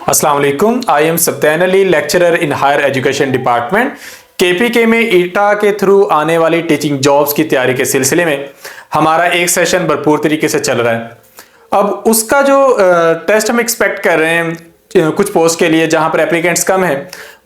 अस्सलाम वालेकुम। I am Satyan Ali, lecturer in higher education department KPK में ईटा के थ्रू आने वाली टीचिंग जॉब्स की तैयारी के सिलसिले में हमारा एक सेशन भरपूर तरीके से चल रहा है। अब उसका जो टेस्ट हम एक्सपेक्ट कर रहे हैं कुछ पोस्ट के लिए जहां पर एप्लीकेंट्स कम है,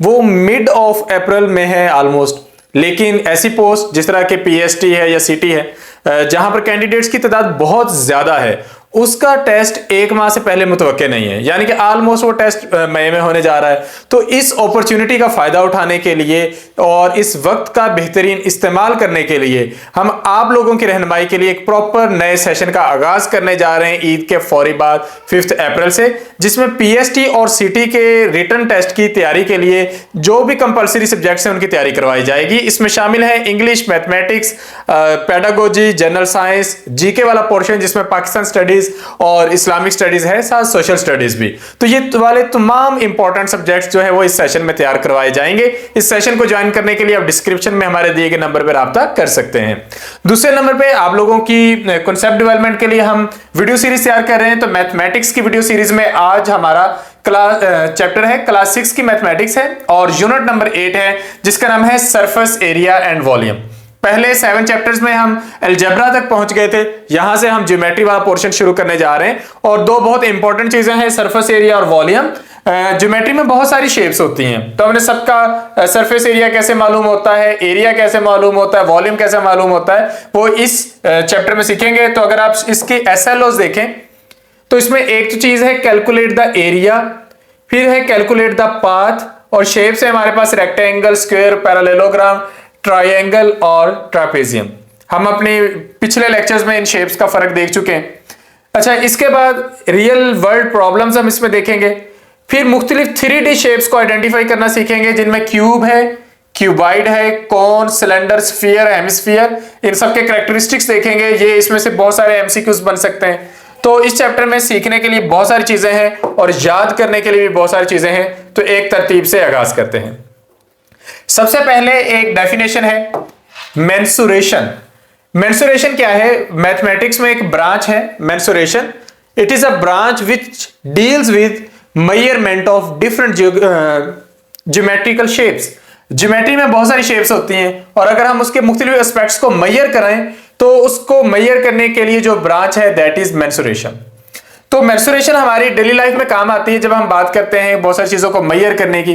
वो मिड ऑफ अप्रैल में है ऑलमोस्ट। लेकिन ऐसी पोस्ट जिस तरह के पीएसटी है या सीटी है जहां पर कैंडिडेट्स की तादाद बहुत ज्यादा है, उसका टेस्ट एक माह से पहले मुतवक्के नहीं है, यानी कि ऑलमोस्ट वो टेस्ट मई में होने जा रहा है। तो इस अपॉर्चुनिटी का फायदा उठाने के लिए और इस वक्त का बेहतरीन इस्तेमाल करने के लिए हम आप लोगों की रहनुमाई के लिए एक प्रॉपर नए सेशन का आगाज करने जा रहे हैं ईद के फौरी बाद 5 अप्रैल से, जिसमें पीएसटी और सीटी के रिटन टेस्ट की तैयारी के लिए जो भी कंपलसरी सब्जेक्ट्स हैं उनकी तैयारी करवाई जाएगी। इसमें शामिल है English, mathematics, pedagogy, general science, GK वाला पोर्शन जिसमें पाकिस्तान स्टडीज और इस्लामिक स्टडीज है, साथ सोशल स्टडीज भी। तो ये वाले तमाम इंपॉर्टेंट सब्जेक्ट्स जो है वो इस सेशन में तैयार करवाए जाएंगे। इस सेशन को ज्वाइन करने के लिए आप डिस्क्रिप्शन में हमारे दिए गए नंबर पर राब्ता कर सकते हैं। दूसरे नंबर पे आप लोगों की कॉन्सेप्ट डेवलपमेंट के लिए हम वीडियो सीरीज तैयार कर रहे हैं। तो मैथमेटिक्स की वीडियो सीरीज में आज हमारा चैप्टर है क्लास 6 की मैथमेटिक्स है और यूनिट नंबर 8 है जिसका नाम है सरफेस एरिया एंड वॉल्यूम। पहले 7 चैप्टर्स में हम अलजेब्रा तक पहुंच गए थे, यहां से हम ज्योमेट्री वाला पोर्शन शुरू करने जा रहे हैं। और दो बहुत इंपॉर्टेंट चीजें हैं, सरफेस एरिया और वॉल्यूम। ज्योमेट्री में बहुत सारी शेप्स होती हैं, तो हमने सबका सरफेस एरिया कैसे मालूम होता है, एरिया कैसे मालूम होता है, वॉल्यूम कैसे मालूम होता है, वो इस चैप्टर में सीखेंगे। तो अगर आप इसके एसएलओस देखें तो इसमें एक तो चीज है कैलकुलेट द एरिया, फिर है कैलकुलेट द पाथ, और शेप्स है हमारे पास रेक्टेंगल, स्क्वायर, पैरेललोग्राम, ट्रायंगल और ट्रापेजियम। हम अपने पिछले लेक्चर्स में इन शेप्स का फर्क देख चुके हैं। अच्छा, इसके बाद रियल वर्ल्ड प्रॉब्लम्स हम इसमें देखेंगे। फिर मुख्तलिफ 3D शेप्स को आइडेंटिफाई करना सीखेंगे जिनमें क्यूब है, क्यूबाइड है, कोन, सिलेंडर, स्फीयर, हेमिस्फीयर, इन सब के कैरेक्टरिस्टिक्स देखेंगे। ये इसमें से बहुत सारे एमसीक्यूज बन सकते हैं। तो इस चैप्टर में सीखने के लिए बहुत सारी चीजें हैं और याद करने के लिए भी बहुत सारी चीजें हैं। तो एक तरतीब से आगाज करते हैं। सबसे पहले एक डेफिनेशन है मेंसुरेशन। मेंसुरेशन क्या है? मैथमेटिक्स में एक ब्रांच है mensuration. It is a branch which deals with measurement of different geometrical shapes. Geometry में बहुत सारी शेप्स होती हैं और अगर हम उसके मुख्तलिफ एस्पेक्ट्स को मेजर करें तो उसको मेजर करने के लिए जो ब्रांच है दैट इज मेंसुरेशन। तो मेंसुरेशन हमारी डेली लाइफ में काम आती है जब हम बात करते हैं बहुत सारी चीजों को मेजर करने की,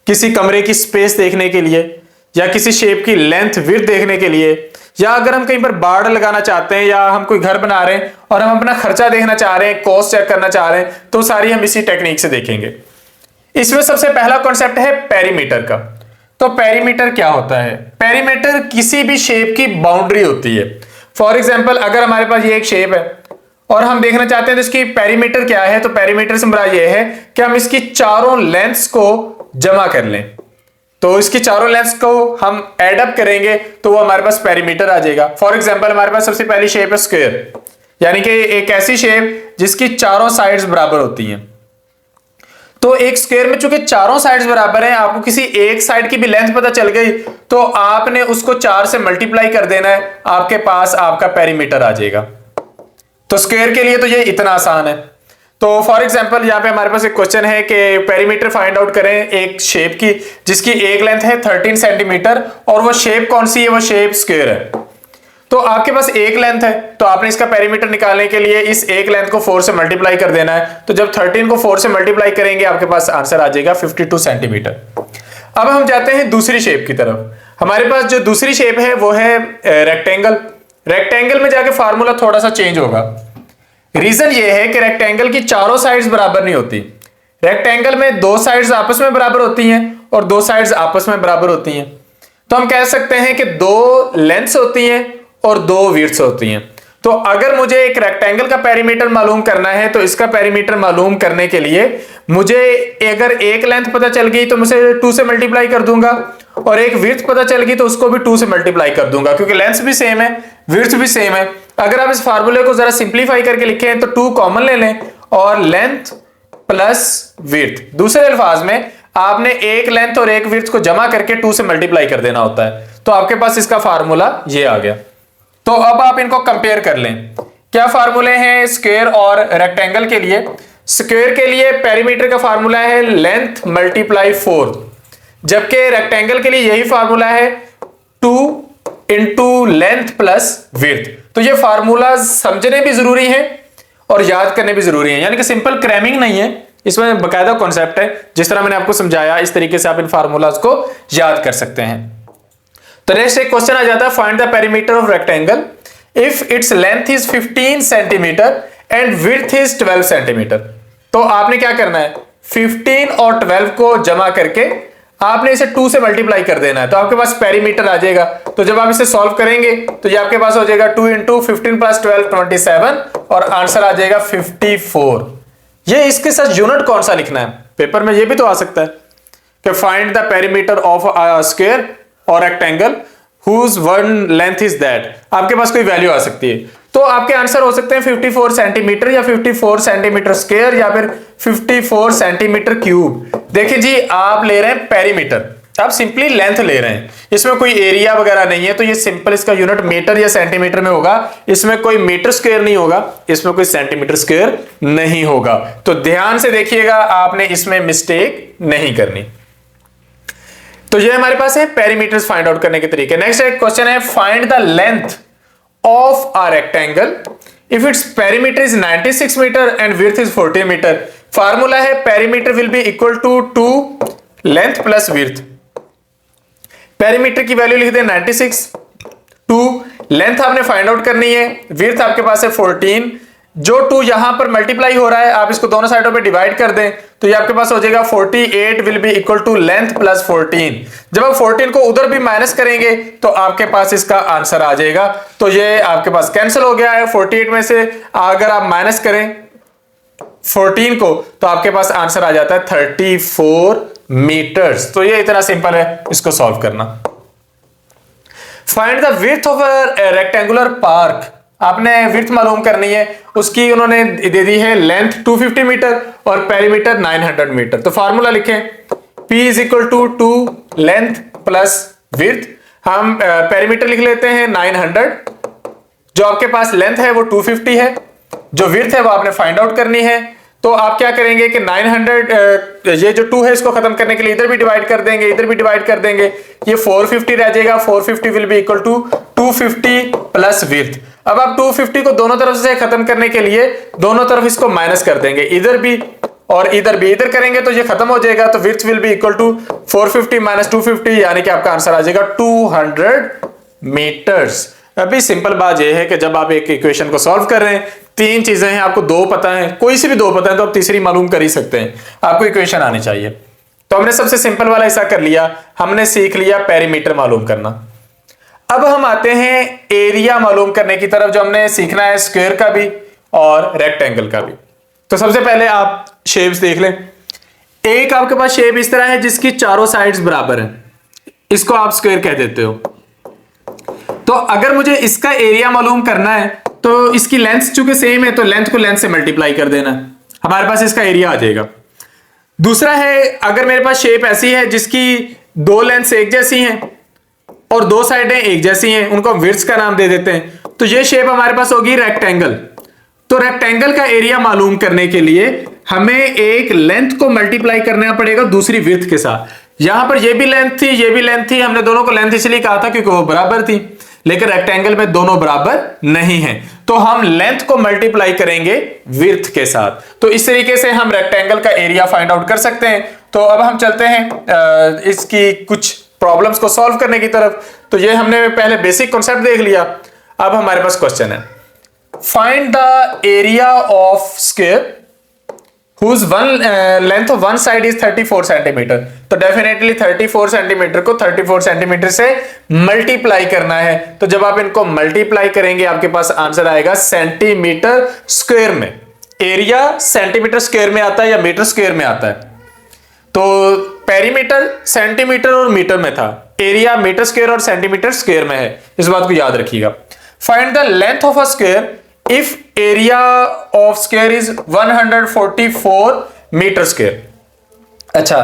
किसी कमरे की स्पेस देखने के लिए, या किसी शेप की लेंथ विड्थ देखने के लिए, या अगर हम कहीं पर बाड़ लगाना चाहते हैं, या हम कोई घर बना रहे हैं और हम अपना खर्चा देखना चाह रहे हैं, कॉस्ट चेक करना चाह रहे हैं, तो सारी हम इसी टेक्निक से देखेंगे। इसमें सबसे पहला कॉन्सेप्ट है पेरीमीटर का। तो पेरीमीटर क्या होता है? पेरीमीटर किसी भी शेप की बाउंड्री होती है। फॉर एग्जाम्पल, अगर हमारे पास ये एक शेप है और हम देखना चाहते हैं तो इसकी पेरीमीटर क्या है, तो पेरीमीटर से मुराद ये है कि हम इसकी चारों लेंथ्स को जमा कर लें। तो इसकी चारों लेंथ्स को हम एड अप करेंगे तो वो हमारे पास पेरीमीटर आ जाएगा। फॉर एग्जांपल, हमारे पास सबसे पहली शेप है स्क्वायर, यानी कि एक ऐसी शेप जिसकी चारों साइड्स बराबर होती हैं। तो एक स्क्वायर में चूंकि चारों साइड्स बराबर हैं, आपको किसी एक साइड की भी लेंथ पता चल गई तो आपने उसको 4 से मल्टीप्लाई कर देना है, आपके पास आपका पेरीमीटर आ जाएगा। तो स्क्वायर के लिए तो ये इतना आसान है। तो फॉर एग्जांपल, यहां पे हमारे पास एक क्वेश्चन है कि पेरीमीटर फाइंड आउट करें एक शेप की जिसकी एक लेंथ है 13 सेंटीमीटर और वो शेप कौन सी है? वो शेप स्क्वायर है। तो आपके पास एक लेंथ है तो आपने इसका पेरीमीटर निकालने के लिए इस एक लेंथ को 4 से मल्टीप्लाई कर देना है। तो जब 13 को 4 से मल्टीप्लाई करेंगे आपके पास आंसर आ जाएगा 52 सेंटीमीटर। अब हम जाते हैं दूसरी शेप की तरफ। हमारे पास जो दूसरी शेप है वो है रेक्टेंगल। रेक्टेंगल में जाके फार्मूला थोड़ा सा चेंज होगा। रीजन ये है कि रेक्टेंगल की चारों साइड्स बराबर नहीं होती। रेक्टेंगल में 2 साइड्स आपस में बराबर होती हैं और 2 साइड्स आपस में बराबर होती हैं। तो हम कह सकते हैं कि 2 लेंथ्स होती हैं और 2 विड्थ्स होती हैं। तो अगर मुझे एक रेक्टेंगल का पेरीमीटर मालूम करना है तो इसका पेरीमीटर मालूम करने के लिए मुझे अगर एक लेंथ पता चल गई तो मुझे 2 से मल्टीप्लाई कर दूंगा, और एक विड्थ पता चल गई तो उसको भी 2 से मल्टीप्लाई कर दूंगा, क्योंकि लेंथ भी सेम है, विड्थ भी सेम है। अगर आप इस फार्मूले को जरा सिंप्लीफाई करके लिखें तो 2 कॉमन ले लें और लेंथ प्लस विड्थ। दूसरे अल्फाज में आपने एक लेंथ और एक विड्थ को जमा करके 2 से मल्टीप्लाई कर देना होता है। तो आपके पास इसका फार्मूला ये आ गया। तो अब आप इनको कंपेयर कर लें। क्या फार्मूले हैं स्क्वायर और रेक्टेंगल के लिए? स्क्वायर के लिए पेरीमीटर का फार्मूला है लेंथ मल्टीप्लाई 4, जबकि रेक्टेंगल के लिए यही फार्मूला है 2 इंटू लेंथ प्लस विड्थ। तो ये फार्मूला समझने भी जरूरी है और याद करने भी जरूरी है, यानी कि सिंपल क्रैमिंग नहीं है, इसमें बकायदा कॉन्सेप्ट है। जिस तरह मैंने आपको समझाया इस तरीके से आप इन फार्मूलाज को याद कर सकते हैं। तो नेक्स्ट एक क्वेश्चन आ जाता है, find the perimeter of rectangle if its length is 15 centimetre and width is 12 centimetre. तो आपने क्या करना है, 15 और 12 को जमा करके आपने इसे 2 से मल्टीप्लाई कर देना है, तो आपके पास पेरीमीटर आ जाएगा। तो जब आप इसे सॉल्व करेंगे तो ये आपके पास हो जाएगा 2 इंटू 15 प्लस 12 27 और आंसर आ जाएगा 54। ये इसके साथ यूनिट कौन सा लिखना है, पेपर में ये भी तो आ सकता है कि find the perimeter of a square और rectangle whose one length is that, आपके पास कोई वैल्यू आ सकती है। तो आपके आंसर हो सकते हैं 54 सेंटीमीटर या 54 सेंटीमीटर स्क्वायर या फिर 54 सेंटीमीटर क्यूब। देखिए जी, आप ले रहे हैं पेरीमीटर, आप सिंपली लेंथ ले रहे हैं, इसमें कोई एरिया वगैरह नहीं है, तो ये सिंपल इसका यूनिट मीटर या सेंटीमीटर में होगा, इसमें कोई मीटर स्क्वायर नहीं होगा, इसमें कोई सेंटीमीटर स्क्वायर नहीं होगा। तो ध्यान से देखिएगा, आपने इसमें मिस्टेक नहीं करनी। तो ये हमारे पास है पेरीमीटर्स फाइंड आउट करने के तरीके। नेक्स्ट एक क्वेश्चन है, find the length of a rectangle if its perimeter is 96 metre and width is 40 metre. Formula है perimeter will be equal to 2 length plus width. Perimeter की वैल्यू लिख दें 96, 2 length आपने फाइंड आउट करनी है, width आपके पास है 14। जो 2 यहां पर मल्टीप्लाई हो रहा है, आप इसको दोनों साइडों पे डिवाइड कर दें तो ये आपके पास हो जाएगा 48 will be equal to length plus 14। जब आप 14 को उधर भी माइनस करेंगे तो आपके पास इसका आंसर आ जाएगा। तो ये आपके पास कैंसिल हो गया है। 48 में से अगर आप माइनस करें 14 को तो आपके पास आंसर आ जाता है 34 मीटर्स। तो ये इतना सिंपल है इसको सॉल्व करना। Find the width of a rectangular park, आपने विड्थ मालूम करनी है, उसकी उन्होंने दे दी है लेंथ 250 मीटर और पेरीमीटर 900 मीटर। तो फार्मूला लिखें P is equal to 2 length plus width. हम पेरीमीटर लिख लेते हैं 900, जो आपके पास लेंथ है वो 250 है, जो विड्थ है वो आपने फाइंड आउट करनी है। तो आप क्या करेंगे कि 900 ये जो 2 है इसको खत्म करने के लिए इधर भी डिवाइड कर देंगे, इधर भी डिवाइड कर देंगे, ये 450 रह जाएगा। 450 will be equal to 250 plus width. अब आप 250 को दोनों तरफ से खत्म करने के लिए दोनों तरफ इसको माइनस कर देंगे, इधर भी और इधर भी, इधर करेंगे तो ये खत्म हो जाएगा। तो width will be equal to 450 minus 250, यानी कि आपका आंसर आ जाएगा 200 मीटर्स। अभी सिंपल बात यह है कि जब आप एक इक्वेशन को सॉल्व कर रहे हैं, 3 चीजें हैं, आपको 2 पता है, कोई सी भी 2 पता है तो आप तीसरी मालूम कर ही सकते हैं, आपको इक्वेशन आनी चाहिए। तो हमने सबसे सिंपल वाला हिस्सा कर लिया, हमने सीख लिया पेरीमीटर मालूम करना। अब हम आते हैं एरिया मालूम करने की तरफ, जो हमने सीखना है स्क्वायर का भी और रेक्टेंगल का भी। तो सबसे पहले आप शेप्स देख लें। एक आपके पास शेप इस तरह है जिसकी चारों साइड्स बराबर हैं, इसको आप स्क्वायर कह देते हो। तो अगर मुझे इसका एरिया मालूम करना है तो इसकी लेंथ चूंकि सेम है तो लेंथ को लेंथ से मल्टीप्लाई कर देना, हमारे पास इसका एरिया आ जाएगा। दूसरा है, अगर मेरे पास शेप ऐसी है जिसकी 2 लेंथ्स एक जैसी हैं और 2 साइडें एक जैसी हैं, उनको विड्थ का नाम दे देते हैं, तो ये शेप हमारे पास होगी रेक्टेंगल। तो रेक्टेंगल का एरिया मालूम करने के लिए हमें एक लेंथ को मल्टीप्लाई करना पड़ेगा दूसरी विड्थ के साथ। यहां पर ये भी लेंथ थी, ये भी लेंथ थी, हमने दोनों को लेंथ इसलिए कहा था क्योंकि वो बराबर थी, लेकिन रेक्टेंगल में दोनों बराबर नहीं है, तो हम लेंथ को मल्टीप्लाई करेंगे विड्थ के साथ। तो इस तरीके से हम रेक्टेंगल का एरिया फाइंड आउट कर सकते हैं। तो अब हम चलते हैं इसकी कुछ प्रॉब्लम्स को सॉल्व करने की तरफ। तो ये हमने पहले बेसिक कॉन्सेप्ट देख लिया, अब हमारे पास क्वेश्चन है, find the area of square whose length of one side is 34 centimetre. तो डेफिनेटली 34 सेंटीमीटर को 34 सेंटीमीटर से मल्टीप्लाई करना है। तो जब आप इनको मल्टीप्लाई करेंगे आपके पास आंसर आएगा सेंटीमीटर स्क्वायर में। एरिया सेंटीमीटर स्क्वायर में आता है या मीटर स्क्वायर में आता है। तो पेरीमीटर सेंटीमीटर और मीटर में था, एरिया मीटर स्क्वायर और सेंटीमीटर स्क्वायर में है, इस बात को याद रखिएगा। Find the length of a square if area of square is 144 metre square. अच्छा,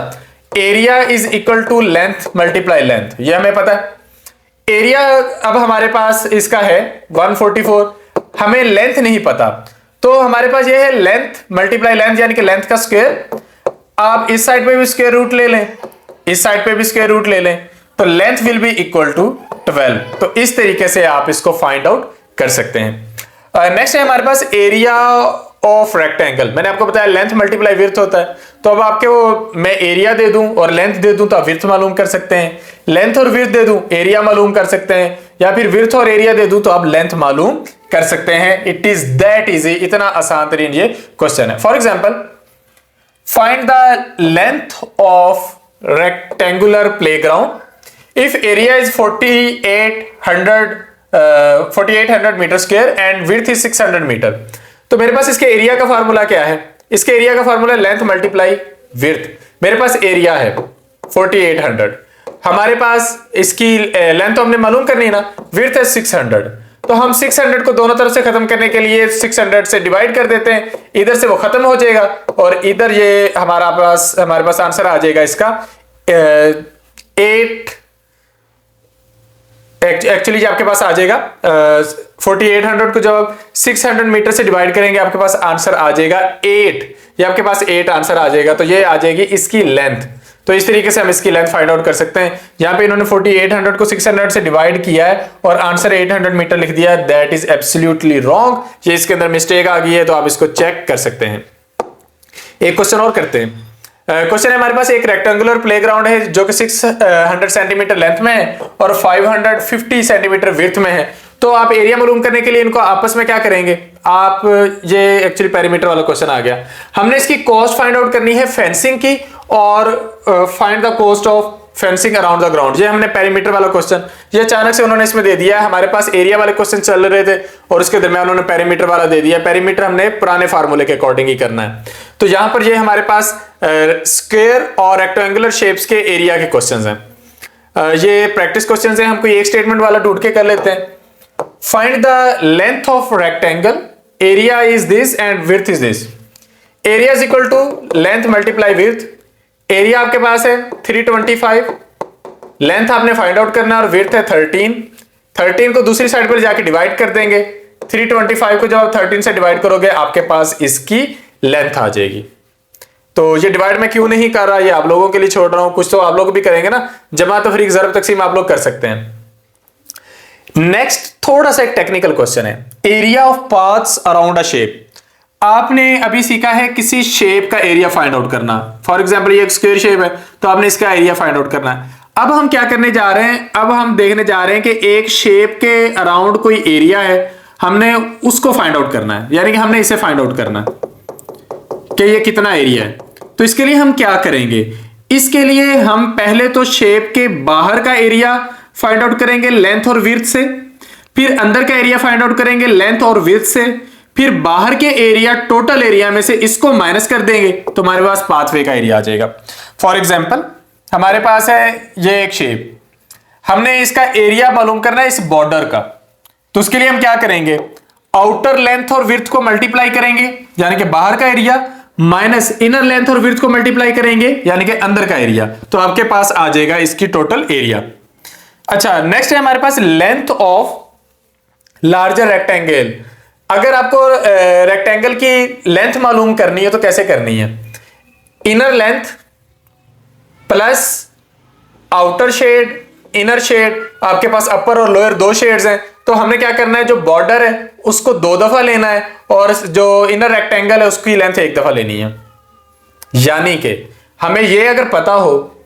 area is equal to length multiply length, ये हमें पता है। एरिया अब हमारे पास इसका है 144, हमें लेंथ नहीं पता, तो हमारे पास ये है लेंथ मल्टीप्लाई लेंथ यानी कि लेंथ का स्क्वायर। आप इस साइड पे भी स्क्वायर रूट ले लें, इस साइड पे भी स्क्वायर रूट ले लें, तो length will be equal to 12। तो इस तरीके से आप इसको फाइंड आउट कर सकते हैं। नेक्स्ट है हमारे पास एरिया ऑफ रेक्टेंगल। मैंने आपको बताया लेंथ मल्टीप्लाई विड्थ होता है, तो अब आपके वो मैं एरिया दे दूं और लेंथ दे दूं तो आप विड्थ मालूम कर सकते हैं, लेंथ और विड्थ दे दूं एरिया मालूम कर सकते हैं, या फिर विड्थ और एरिया दे दूं तो आप लेंथ मालूम कर सकते हैं। इट इज दैट इजी, इतना आसान तरीन ये क्वेश्चन है। For example, find the length of rectangular playground if area is 4800 metre square and width is 600 metre. तो मेरे पास इसके एरिया का फार्मूला क्या है? इसके एरिया का फार्मूला लेंथ मल्टीप्लाई विड्थ। मेरे पास एरिया है 4800, हमारे पास इसकी लेंथ तो हमने मालूम करनी है ना, विड्थ है 600। तो हम 600 को दोनों तरफ से खत्म करने के लिए 600 से डिवाइड कर देते हैं, इधर से वो खत्म हो जाएगा और इधर ये हमारे पास आंसर आ जाएगा इसका 8। एक्चुअली आपके पास आ जाएगा 4800 को जब आप 600 मीटर से डिवाइड करेंगे आपके पास आंसर आ जाएगा 8। ये आपके पास 8 आंसर आ जाएगा, तो ये आ जाएगी इसकी लेंथ। तो इस तरीके से हम इसकी लेंथ फाइंड आउट कर सकते हैं। यहां पे इन्होंने 4800 को 600 से डिवाइड किया है और आंसर 800 मीटर लिख दिया। दैट इज एब्सोल्युटली रॉन्ग, ये इसके अंदर मिस्टेक आ गई है, तो आप इसको चेक कर सकते हैं। एक क्वेश्चन और करते हैं। क्वेश्चन है हमारे पास, एक रेक्टेंगुलर प्लेग्राउंड है जो कि 600 सेंटीमीटर लेंथ में है और 550 सेंटीमीटर विड्थ में है। तो आप एरिया मालूम करने के लिए इनको आपस में क्या करेंगे आप, ये एक्चुअली पेरीमीटर वाला क्वेश्चन आ गया। हमने इसकी कॉस्ट फाइंड आउट करनी है फेंसिंग की और find the cost of fencing around the ground. ये हमने पेरीमीटर वाला क्वेश्चन, ये अचानक से उन्होंने इसमें दे दिया है। हमारे पास एरिया वाले क्वेश्चन चल रहे थे और उसके दरमियान उन्होंने पेरीमीटर वाला दे दिया। पेरीमीटर हमने पुराने फार्मूले के अकॉर्डिंग ही करना है। तो यहां पर ये हमारे पास स्क्वायर और रेक्टेंगुलर शेप्स के एरिया के क्वेश्चंस हैं। ये प्रैक्टिस क्वेश्चंस हैं, हम कोई एक स्टेटमेंट वाला ढूंढ के कर लेते हैं। Find the length of rectangle, area is this and width is this. Area is equal to length multiply width. Area आपके पास है 325, लेंथ आपने फाइंड आउट करना है और विड्थ है 13 को दूसरी साइड पर जाके डिवाइड कर देंगे। 325 को जब आप 13 से डिवाइड करोगे आपके पास इसकी लेंथ आ जाएगी। तो ये डिवाइड मैं क्यों नहीं कर रहा, ये आप लोगों के लिए छोड़ रहा हूं, कुछ तो आप लोग भी करेंगे ना, जमा तफरीक ज़रब तकसीम आप लोग कर सकते हैं। नेक्स्ट थोड़ा सा एक टेक्निकल क्वेश्चन है, area of parts around a shape. आपने अभी सीखा है किसी शेप का एरिया फाइंड आउट करना। फॉर एग्जांपल ये एक स्क्वायर शेप है तो आपने इसका एरिया फाइंड आउट करना है। अब हम क्या करने जा रहे हैं, अब हम देखने जा रहे हैं कि एक शेप के अराउंड कोई एरिया है, हमने उसको फाइंड आउट करना है, यानी कि हमने इसे फाइंड आउट करना है कि ये कितना एरिया है। तो इसके लिए हम क्या करेंगे, इसके लिए हम पहले तो शेप के बाहर का एरिया फाइंड आउट करेंगे लेंथ और विड्थ से, फिर अंदर का एरिया फाइंड आउट करेंगे लेंथ और विड्थ से, फिर बाहर के एरिया टोटल एरिया में से इसको माइनस कर देंगे तो हमारे पास पाथवे का एरिया आ जाएगा। फॉर एग्जांपल हमारे पास है ये एक शेप, हमने इसका एरिया मालूम करना है इस बॉर्डर का। तो उसके लिए हम क्या करेंगे, आउटर लेंथ और विड्थ को मल्टीप्लाई करेंगे यानी कि बाहर का एरिया, माइनस इनर लेंथ और विड्थ को मल्टीप्लाई करेंगे यानी कि अंदर का एरिया, तो आपके पास आ जाएगा इसकी टोटल एरिया। अच्छा, नेक्स्ट है हमारे पास लेंथ ऑफ लार्जर रेक्टेंगल। अगर आपको रेक्टेंगल की लेंथ मालूम करनी है तो कैसे करनी है, inner length plus outer shade inner shade, आपके पास अपर और लोअर दो शेड्स हैं, तो हमने क्या करना है, जो बॉर्डर है उसको 2 दफा लेना है और जो इनर रेक्टेंगल है उसकी लेंथ 1 दफा लेनी है। यानी कि हमें ये अगर पता हो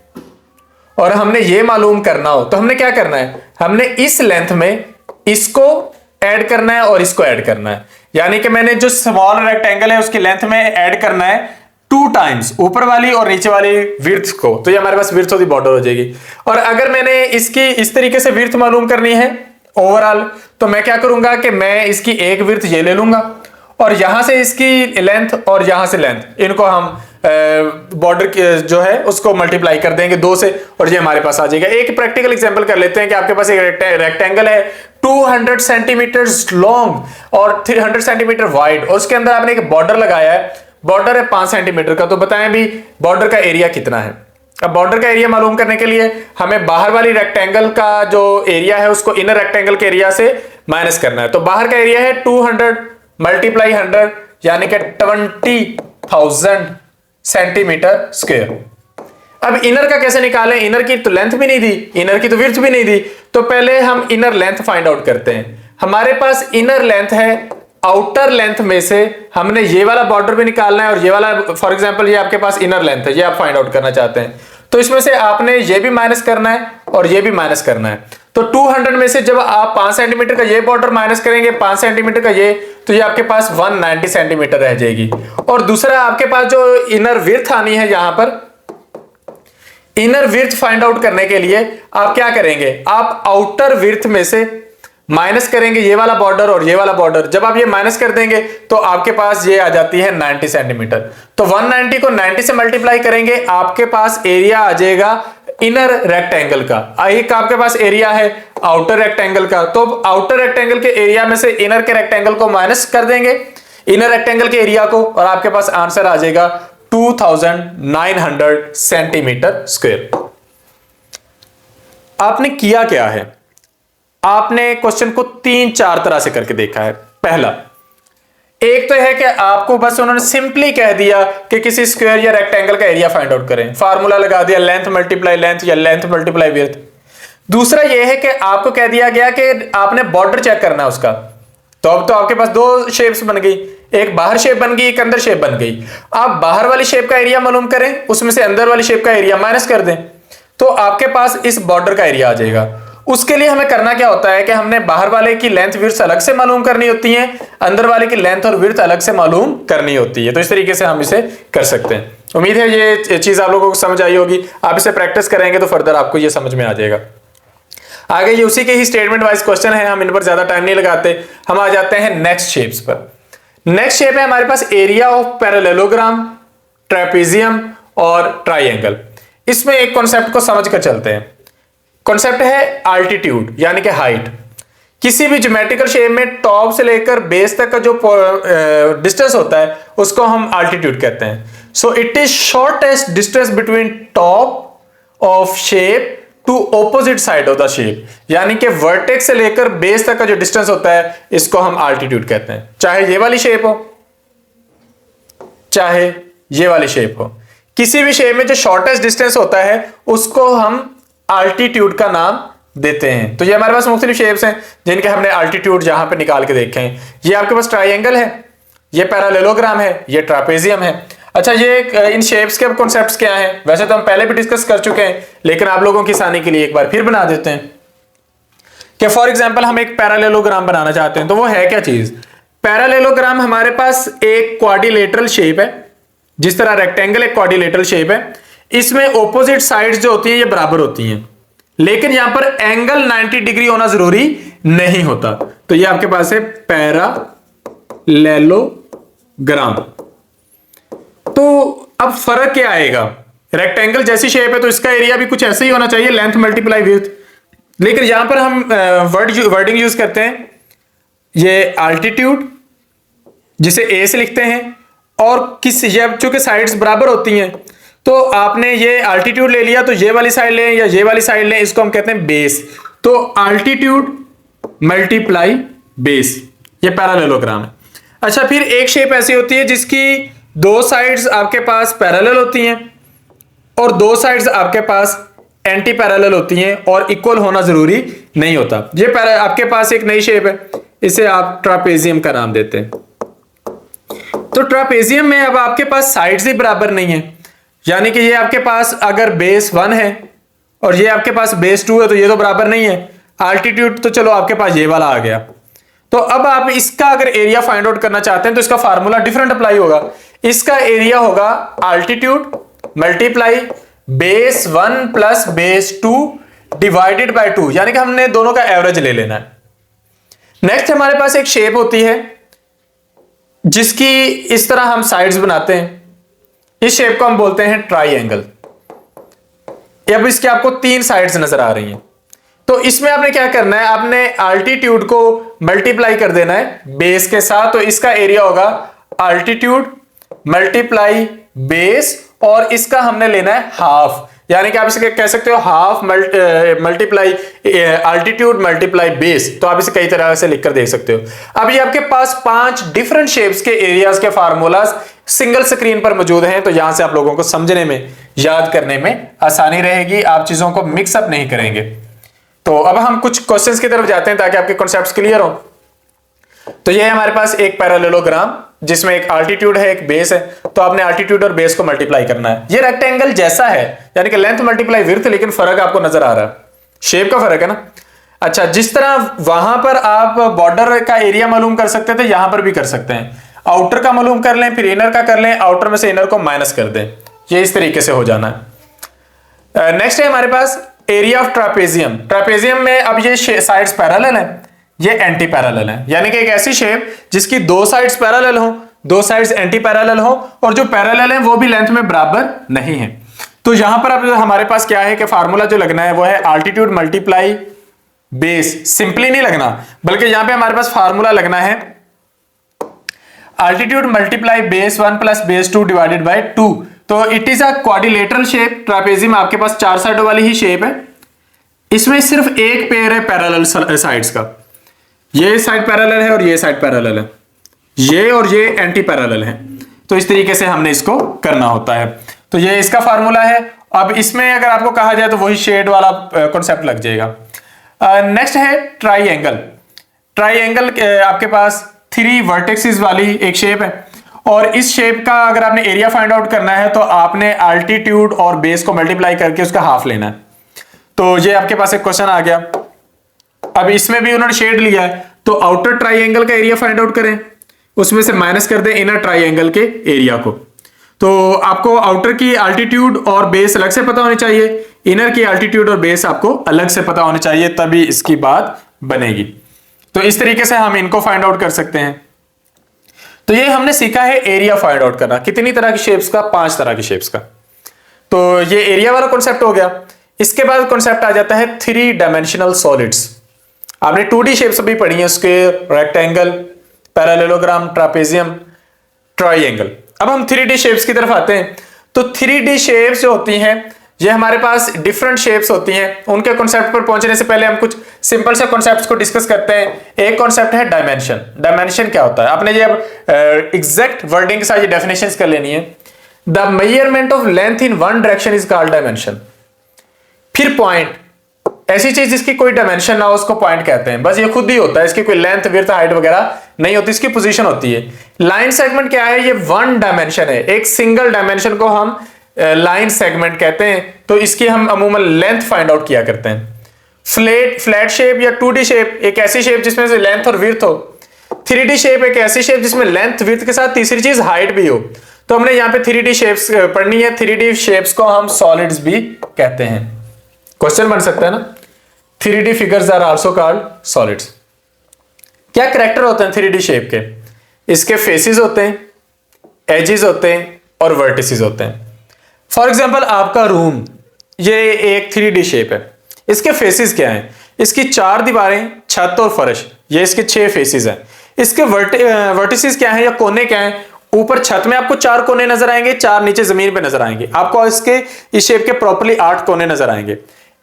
और हमने ये मालूम करना हो तो हमने क्या करना है, हमने इस लेंथ में इसको ऐड करना है और इसको ऐड करना है। यानी कि मैंने जो स्मॉल रेक्टेंगल है उसकी लेंथ में ऐड करना है 2 टाइम्स ऊपर वाली और नीचे वाली विड्थ को, तो ये हमारे पास विड्थ ऑफ द बॉर्डर हो जाएगी। और अगर मैंने इसकी इस तरीके से विड्थ मालूम करनी है ओवरऑल, तो मैं क्या करूंगा कि मैं इसकी एक विड्थ ये ले लूंगा और यहां से इसकी लेंथ और यहां से लेंथ, इनको हम बॉर्डर जो है उसको मल्टीप्लाई कर देंगे 2 से और ये हमारे पास आ जाएगा। एक प्रैक्टिकल एग्जांपल कर लेते हैं कि आपके पास एक रेक्टेंगल है 200 सेंटीमीटर लॉन्ग और 300 सेंटीमीटर वाइड और उसके अंदर आपने एक बॉर्डर लगाया है, बॉर्डर है 5 सेंटीमीटर का। तो बताएं भी बॉर्डर का एरिया कितना है। अब बॉर्डर का एरिया मालूम करने के लिए हमें बाहर वाली रेक्टेंगल का जो एरिया है उसको इनर रेक्टेंगल के एरिया से माइनस करना है। तो बाहर का एरिया है 200 मल्टीप्लाई 100 यानी कि 20,000 सेंटीमीटर स्क्वायर। अब इनर का कैसे निकालें? इनर की तो लेंथ भी नहीं दी, इनर की तो विड्थ भी नहीं दी, तो पहले हम इनर लेंथ फाइंड आउट करते हैं। हमारे पास इनर लेंथ है, आउटर लेंथ में से हमने ये वाला बॉर्डर भी निकालना है और ये वाला, फॉर एग्जांपल ये आपके पास इनर लेंथ है, ये आप फाइंड आउट करना चाहते हैं, तो इसमें से आपने ये भी माइनस करना है और ये भी माइनस करना है। तो 200 में से जब आप 5 सेंटीमीटर का ये बॉर्डर माइनस करेंगे, 5 सेंटीमीटर का ये, तो ये आपके पास 190 सेंटीमीटर रह जाएगी। और दूसरा आपके पास जो इनर विड्थ आनी है, यहां पर इनर विड्थ फाइंड आउट करने के लिए आप क्या करेंगे, आप आउटर विड्थ में से माइनस करेंगे ये वाला बॉर्डर और ये वाला बॉर्डर। जब आप ये माइनस कर देंगे तो आपके पास ये आ जाती है 90 सेंटीमीटर। तो 190 को 90 से मल्टीप्लाई करेंगे, आपके पास एरिया आ जाएगा इनर रेक्टेंगल का। एक आपके पास एरिया है आउटर रेक्टेंगल का, तो आउटर रेक्टेंगल के एरिया में से इनर के रेक्टेंगल को माइनस कर देंगे, इनर रेक्टेंगल के एरिया को, और आपके पास आंसर आ जाएगा 2900 सेंटीमीटर स्क्वायर। आपने किया क्या है, आपने क्वेश्चन को 3-4 तरह से करके देखा है। पहला, एक तो है कि आपको बस उन्होंने सिंपली कह दिया कि किसी स्क्वायर या रेक्टेंगल का एरिया फाइंड आउट करें, फार्मूला लगा दिया लेंथ मल्टीप्लाई लेंथ या लेंथ मल्टीप्लाई विड्थ। दूसरा यह है कि आपको कह दिया गया कि आपने बॉर्डर चेक करना है उसका, तो अब तो आपके पास दो शेप्स बन गई, एक बाहर शेप बन गई, एक अंदर शेप बन गई। आप बाहर वाली शेप का एरिया मालूम करें, उसमें से अंदर वाली शेप का एरिया माइनस कर दें, तो आपके पास इस बॉर्डर का एरिया आ जाएगा। उसके लिए हमें करना क्या होता है कि हमने बाहर वाले की लेंथ विड्थ अलग से मालूम करनी होती है, अंदर वाले की लेंथ और विड्थ अलग से मालूम करनी होती है। तो इस तरीके से हम इसे कर सकते हैं। उम्मीद है ये चीज आप लोगों को समझ आई होगी। आप इसे प्रैक्टिस करेंगे तो फर्दर आपको ये समझ में आ जाएगा। आगे ये उसी के ही स्टेटमेंट वाइज क्वेश्चन है, हम इन पर ज्यादा टाइम नहीं लगाते, हम आ जाते हैं नेक्स्ट शेप्स पर। नेक्स्ट शेप है हमारे पास एरिया ऑफ पैरेललोग्राम, ट्रेपेजियम और ट्राइंगल। इसमें एक कॉन्सेप्ट को समझ कर चलते हैं। कॉन्सेप्ट है अल्टीट्यूड, यानी कि हाइट। किसी भी ज्योमेट्रिकल शेप में टॉप से लेकर बेस तक का जो डिस्टेंस होता है उसको हम अल्टीट्यूड कहते हैं। So it is shortest distance between top of shape to opposite side of the shape, यानी कि वर्टेक्स से लेकर बेस तक का जो डिस्टेंस होता है इसको हम अल्टीट्यूड कहते हैं। चाहे ये वाली शेप हो चाहे ये वाली शेप हो, किसी भी शेप में जो शॉर्टेस्ट डिस्टेंस होता है उसको हम अल्टीट्यूड का नाम देते हैं। तो ये हमारे पास मुख्तलिफ शेप्स हैं जिनके हमने अल्टीट्यूड यहां पे निकाल के देखे हैं। ये आपके पास ट्राइंगल है, ये पैरेललोग्राम है, ये ट्रापेजियम है। अच्छा, ये इन शेप्स के कॉन्सेप्ट्स क्या हैं? वैसे तो हम पहले भी डिस्कस कर चुके हैं, लेकिन आप लोगों की आसानी के लिए एक बार फिर बना देते हैं कि फॉर एग्जांपल हम एक पैरेललोग्राम बनाना चाहते हैं। तो वो है क्या चीज? पैरेललोग्राम हमारे पास एक क्वाड्रिलेटरल शेप है, जिस तरह रेक्टेंगल एक क्वाड्रिलेटरल शेप है, इसमें ऑपोजिट साइड्स जो होती हैं ये बराबर होती हैं, लेकिन यहां पर एंगल 90 डिग्री होना जरूरी नहीं होता। तो ये आपके पास है पैरेललोग्राम। तो अब फर्क क्या आएगा? रेक्टेंगल जैसी शेप है तो इसका एरिया भी कुछ ऐसे ही होना चाहिए, लेंथ मल्टीप्लाई विड्थ, लेकिन यहां पर हम वर्डिंग यूज करते हैं ये अल्टीट्यूड, जिसे ए से लिखते हैं, और चूंकि साइड्स बराबर होती हैं तो आपने ये अल्टीट्यूड ले लिया, तो ये वाली साइड लें या ये वाली साइड लें, इसको हम कहते हैं बेस। तो अल्टीट्यूड मल्टीप्लाई बेस, ये पैरेललोग्राम है। अच्छा, फिर एक शेप ऐसी होती है जिसकी दो साइड्स आपके पास पैरेलल होती हैं और दो साइड्स आपके पास एंटी पैरेलल होती हैं और इक्वल होना जरूरी नहीं होता। ये आपके पास एक नई शेप है, इसे आप ट्रापेजियम का नाम देते हैं। तो ट्रापेजियम में अब आपके पास साइड्स ही बराबर नहीं है, यानी कि ये आपके पास अगर बेस 1 है और ये आपके पास बेस 2 है तो ये तो बराबर नहीं है। अल्टीट्यूड तो चलो आपके पास ये वाला आ गया। तो अब आप इसका अगर एरिया फाइंड आउट करना चाहते हैं तो इसका फार्मूला डिफरेंट अप्लाई होगा। इसका एरिया होगा altitude multiply base 1 plus base 2 divided by 2, यानी कि हमने दोनों का एवरेज ले लेना है। नेक्स्ट हमारे पास एक शेप होती है जिसकी इस तरह हम साइड्स बनाते हैं, इस शेप को हम बोलते हैं ट्राइंगल। अब इसके आपको 3 साइड्स नजर आ रही हैं, तो इसमें आपने क्या करना है, आपने अल्टीट्यूड को मल्टीप्लाई कर देना है बेस के साथ, तो इसका एरिया होगा अल्टीट्यूड मल्टीप्लाई बेस, और इसका हमने लेना है हाफ, यानी कि आप इसे कह सकते हो half multiply altitude multiply base. तो आप इसे कई तरह से लिखकर देख सकते हो। अब ये आपके पास 5 डिफरेंट शेप्स के एरियाज के फार्मूलाज सिंगल स्क्रीन पर मौजूद हैं, तो यहां से आप लोगों को समझने में, याद करने में आसानी रहेगी, आप चीजों को मिक्सअप नहीं करेंगे। तो अब हम कुछ क्वेश्चंस की तरफ जाते हैं ताकि आपके कॉन्सेप्ट्स क्लियर हो। तो ये है हमारे पास एक पैरेललोग्राम जिसमें एक अल्टीट्यूड है, एक बेस है। तो आपने अल्टीट्यूड और बेस को मल्टीप्लाई करना है। ये रेक्टेंगल जैसा है, यानी कि लेंथ मल्टीप्लाई विड्थ, लेकिन फर्क आपको नजर आ रहा है, शेप का फर्क है ना। अच्छा, जिस तरह वहां पर आप बॉर्डर का एरिया मालूम कर सकते थे, यहां पर भी कर सकते हैं। आउटर का मालूम कर लें, फिर इनर का कर लें, आउटर में से इनर को माइनस कर दें, ये इस तरीके से हो जाना है। नेक्स्ट है हमारे पास एरिया ऑफ ट्रापेजियम। ट्रापेजियम में अब ये साइड्स पैरेलल हैं, ये एंटी पैरेलल है, यानी कि एक ऐसी शेप जिसकी दो साइड्स पैरेलल हो, दो साइड्स एंटी पैरेलल हो, और जो पैरेलल है वो भी लेंथ में बराबर नहीं है। तो यहां पर अब हमारे पास क्या है कि फार्मूला जो लगना है वो है अल्टीट्यूड मल्टीप्लाई बेस। सिंपली नहीं लगना, बल्कि यहां पे हमारे पास फार्मूला लगना है altitude multiply base 1 plus base 2 divided by 2। तो it is a quadrilateral shape. Trapezium आपके पास 4 साइडों वाली ही शेप है, इसमें सिर्फ एक पेयर है पैरेलल साइड्स का। ये साइड पैरेलल है और ये साइड पैरेलल है, ये और ये एंटी पैरेलल है। तो इस तरीके से हमने इसको करना होता है। तो ये इसका फार्मूला है। अब इसमें अगर आपको कहा जाए तो वही शेड वाला कॉन्सेप्ट लग जाएगा। नेक्स्ट है ट्राइएंगल। ट्राइएंगल आपके पास 3 वर्टेक्सेस वाली एक शेप है, और इस शेप का अगर आपने एरिया फाइंड आउट करना है तो आपने अल्टीट्यूड और बेस को मल्टीप्लाई करके उसका हाफ लेना है। तो ये आपके पास एक क्वेश्चन आ गया। अब इसमें भी उन्होंने शेड लिया है, तो आउटर ट्राइएंगल का एरिया फाइंड आउट करें, उसमें से माइनस कर दें इनर ट्राइएंगल के एरिया को। तो आपको आउटर की अल्टीट्यूड और बेस अलग से पता होनी चाहिए, इनर की अल्टीट्यूड और बेस आपको अलग से पता होनी चाहिए, तभी इसकी बात बनेगी। तो इस तरीके से हम इनको फाइंड आउट कर सकते हैं। तो ये हमने सीखा है एरिया फाइंड आउट करना। कितनी तरह की शेप्स का? 5 तरह की शेप्स का। तो ये एरिया वाला कॉन्सेप्ट हो गया। इसके बाद कॉन्सेप्ट आ जाता है 3 डायमेंशनल सॉलिड्स। आपने 2D शेप्स भी पढ़ी है, square, rectangle, parallelogram, trapezium, triangle. अब हम 3D शेप्स की तरफ आते हैं। तो 3D शेप्स जो होती हैं, ये हमारे पास डिफरेंट शेप्स होती हैं। उनके कॉन्सेप्ट पर पहुंचने से पहले हम कुछ सिंपल से कॉन्सेप्ट्स को डिस्कस करते हैं। एक कॉन्सेप्ट है डायमेंशन। डायमेंशन क्या होता है? आपने ये अब एग्जैक्ट वर्डिंग के साथ ये डेफिनेशंस कर लेनी है। The measurement of length in one direction is called dimension. फिर पॉइंट, ऐसी चीज जिसकी कोई डायमेंशन ना हो उसको पॉइंट कहते हैं। बस ये खुद ही होता है, इसकी कोई लेंथ विड्थ हाइट वगैरह नहीं होती, इसकी पोजीशन होती है। लाइन सेगमेंट क्या है? ये वन डायमेंशन है, एक सिंगल डायमेंशन को हम लाइन सेगमेंट कहते हैं। तो इसकी हम अमूमन लेंथ फाइंड आउट किया करते हैं। फ्लैट शेप या 2D शेप एक ऐसी शेप जिसमें से लेंथ और विड्थ हो। 3D शेप एक ऐसी शेप जिसमें लेंथ विड्थ के साथ तीसरी चीज हाइट भी हो। तो हमने यहाँ पे 3D शेप्स पढ़नी है। 3D शेप्स को हम सॉलिड्स भी कहते हैं। क्वेश्चन बन सकता है ना, 3D figures are also called solids. क्या कैरेक्टर होते हैं 3D शेप के? इसके फेसेस होते हैं, एजेस होते हैं और वर्टिसेस होते हैं। फॉर एग्जांपल आपका रूम, ये एक 3D शेप है। इसके फेसेस क्या हैं? इसकी 4 दीवारें, छत और फर्श, ये इसके 6 फेसेस हैं। इसके वर्टिसेस क्या हैं या कोने क्या हैं? ऊपर छत में आपको 4 कोने नजर आएंगे, 4 नीचे जमीन पे नजर आएंगे। आपको इसके इस शेप के प्रॉपर्ली 8 कोने नजर आएंगे।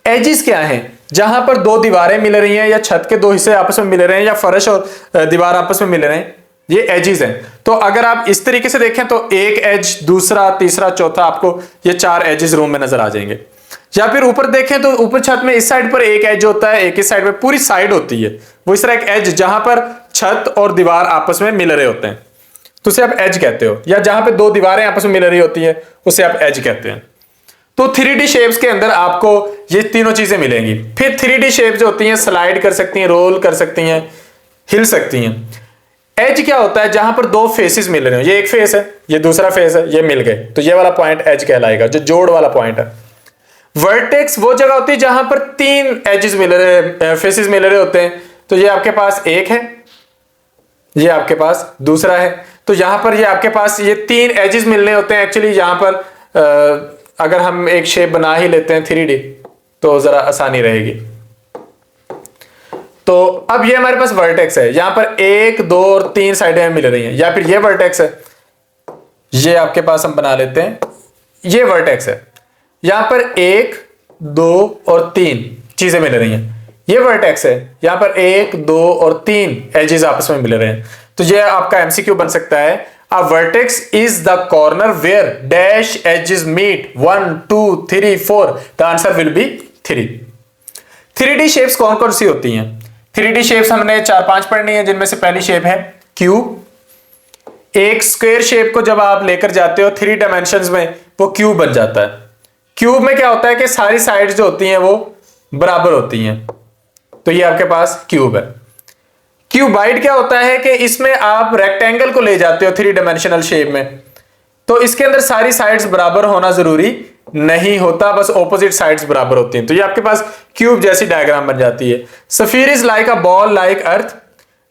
एजेस क्या हैं? जहां पर 2 दीवारें मिल रही हैं या छत के 2 हिस्से आपस में मिल रहे हैं या फर्श और दीवार आपस में मिल रहे हैं, ये एजेस हैं। तो अगर आप इस तरीके से देखें तो एक एज, दूसरा, तीसरा, चौथा, आपको ये 4 एजेस रूम में नजर आ जाएंगे। या फिर ऊपर देखें तो ऊपर छत में इस साइड पर एक एज होता है, एक इस साइड पर, पूरी साइड होती है वो इस तरह एक एज जहां पर छत और दीवार आपस में मिल रहे होते हैं, तो उसे आप एज कहते हो। या जहां पे 2 दीवारें आपस में मिल रही होती है उसे आप एज कहते हैं। तो 3D शेप्स के अंदर आपको ये तीनों चीजें मिलेंगी। फिर 3D शेप्स जो होती हैं स्लाइड कर सकती हैं, रोल कर सकती हैं, हिल सकती हैं। एज क्या होता है? जहां पर 2 फेसेस मिल रहे हो, ये एक फेस है, ये दूसरा फेस है, ये मिल गए, तो ये वाला पॉइंट एज कहलाएगा, जो जोड़ वाला पॉइंट है। वर्टेक्स वो जगह होती है जहां पर 3 एजेस मिल रहे, फेसेस मिल रहे होते हैं। तो ये आपके पास एक है, ये आपके पास दूसरा है। तो यहां पर ये आपके पास ये 3 एजेस मिलने होते हैं। एक्चुअली यहां पर अगर हम एक शेप बना ही लेते हैं 3D तो जरा आसानी रहेगी। तो अब ये हमारे पास वर्टेक्स है, यहां पर 1, 2 और 3 साइडें मिल रही हैं। या फिर ये वर्टेक्स है, ये आपके पास हम बना लेते हैं, ये वर्टेक्स है। यहां पर 1 2 और 3 चीजें मिल रही हैं, ये वर्टेक्स है, यहां पर 1 2 और 3 एजेस आपस में मिल रहे हैं। तो ये आपका एमसीक्यू बन सकता है, a vertex is the corner where dash edges meet 1 2 3 4, the answer will be 3। 3D shapes कौन कौन सी होती हैं? 3D शेप्स हमने 4-5 पढ़नी है, जिनमें से पहली शेप है क्यूब। एक स्क्वायर शेप को जब आप लेकर जाते हो 3 डायमेंशंस में, वो क्यूब बन जाता है। क्यूब में क्या होता है कि सारी साइड्स जो होती हैं वो बराबर होती हैं, तो ये आपके पास क्यूब है। क्यूबाइड क्या होता है कि इसमें आप रेक्टेंगल को ले जाते हो 3 डायमेंशनल शेप में, तो इसके अंदर सारी साइड्स बराबर होना जरूरी नहीं होता, बस ऑपोजिट साइड्स बराबर होती हैं, तो ये आपके पास क्यूब जैसी डायग्राम बन जाती है। Sphere is like a ball like earth.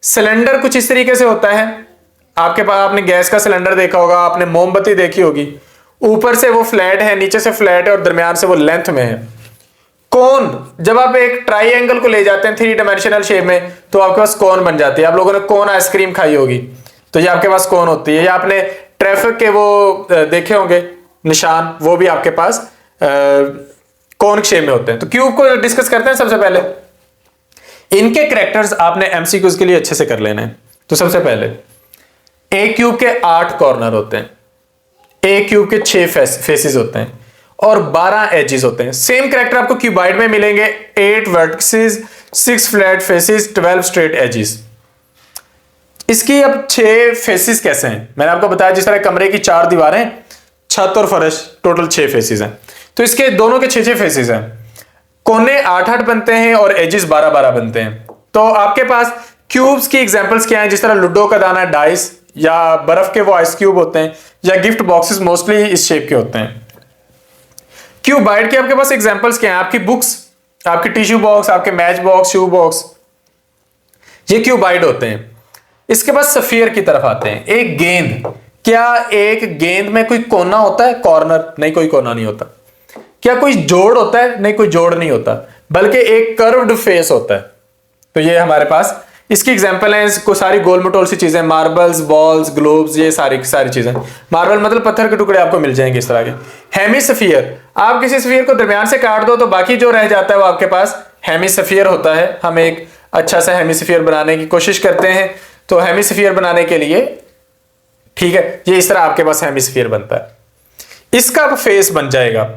Cylinder कुछ इस तरीके से होता है, आपके पास आपने गैस का सिलेंडर देखा होगा, आपने मोमबत्ती देखी होगी, ऊपर से वो फ्लैट है, नीचे से फ्लैट है और दरमियान से वो लेंथ में है। कोन, जब आप एक ट्राइंगल को ले जाते हैं 3 डायमेंशनल शेप में, तो आपके पास कोन बन जाती है। आप लोगों ने कोन आइसक्रीम खाई होगी, तो ये आपके पास कोन होती है। या आपने ट्रैफिक के वो देखे होंगे निशान, वो भी आपके पास कोन शेप में होते हैं। तो क्यूब को डिस्कस करते हैं सबसे पहले। इनके कैरेक्टर्स आपने एमसीक्यूज के लिए अच्छे से कर लेने हैं। तो सबसे पहले एक क्यूब के 8 कॉर्नर होते हैं, एक क्यूब के 6 फेसेस होते हैं और 12 एजेस होते हैं। सेम कैरेक्टर आपको क्यूबाइड में मिलेंगे, 8 vertices, 6 flat faces, 12 straight edges. इसकी अब 6 फेसेस कैसे हैं? मैंने आपको बताया जिस तरह कमरे की 4 दीवारें, छत और फर्श, टोटल 6 फेसेस हैं। तो इसके दोनों के 6 फेसेस हैं। कोने 8-8 बनते हैं और एजेस 12-12 बनते हैं। तो आपके पास क्यूब्स की एग्जांपल्स क्या हैं? जिस तरह लूडो का दाना, डाइस, या बर्फ के वो आइस क्यूब होते हैं, या गिफ्ट बॉक्सेस मोस्टली इस शेप के होते हैं। क्यूबाइड के आपके पास एग्जांपल्स क्या हैं? आपकी बुक्स, आपके टिश्यू बॉक्स, आपके मैच बॉक्स, शू बॉक्स, ये क्यूबाइड होते हैं। इसके बाद सफियर की तरफ आते हैं। एक गेंद, क्या एक गेंद में कोई कोना होता है? कॉर्नर? नहीं, कोई कोना नहीं होता। क्या कोई जोड़ होता है? नहीं, कोई जोड़ नहीं होता, बल्कि एक कर्व्ड फेस होता है। तो ये हमारे पास इसकी एग्जांपल है, इसको सारी गोल मटोल सी चीजें, मार्बल्स, बॉल्स, ग्लोब्स, ये सारी चीजें। मार्बल मतलब पत्थर के टुकड़े आपको मिल जाएंगे इस तरह के। हेमिस्फीयर, आप किसी स्फीयर को दरमियान से काट दो तो बाकी जो रह जाता है वो आपके पास हेमिस्फीयर होता है। हम एक अच्छा सा हेमिस्फीयर बनाने की कोशिश करते हैं, तो हेमिस्फीयर बनाने के लिए, ठीक है, ये इस तरह आपके पास हेमिस्फीयर बनता है। इसका फेस बन जाएगा,